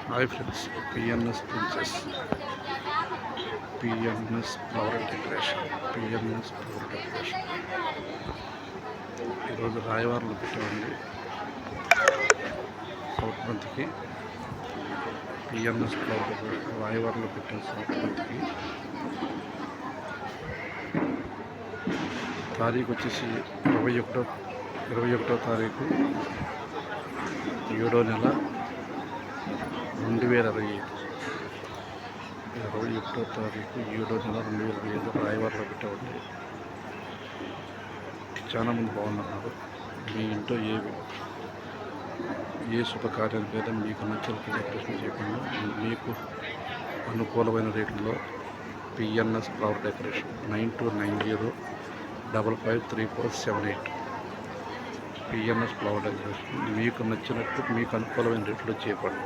Hi friends, PNS princess, PNS flower decoration, PNS flower decoration ఈరోజు రాయవారిలో పెట్టామండి. South మంత్కి PNS flower decoration రాయవారిలో పెట్టాం. South మంత్కి తారీఖు వచ్చేసి 21వ తారీఖు 7వ నెల 2025. 21వ తారీఖు 7వ నెల 2025 రాయవారిలో పెట్టామండి. చాలా మంది బాగున్నారు. మీ ఇంట్లో ఏ శుభకార్యానికైనా మీకు నచ్చినట్టు డెకరేషన్ చేయకుండా మీకు అనుకూలమైన రేట్లలో PNS flower decoration 9290553478 PNS flower decoration మీకు నచ్చినట్టు మీకు అనుకూలమైన రేట్లో చేపండి.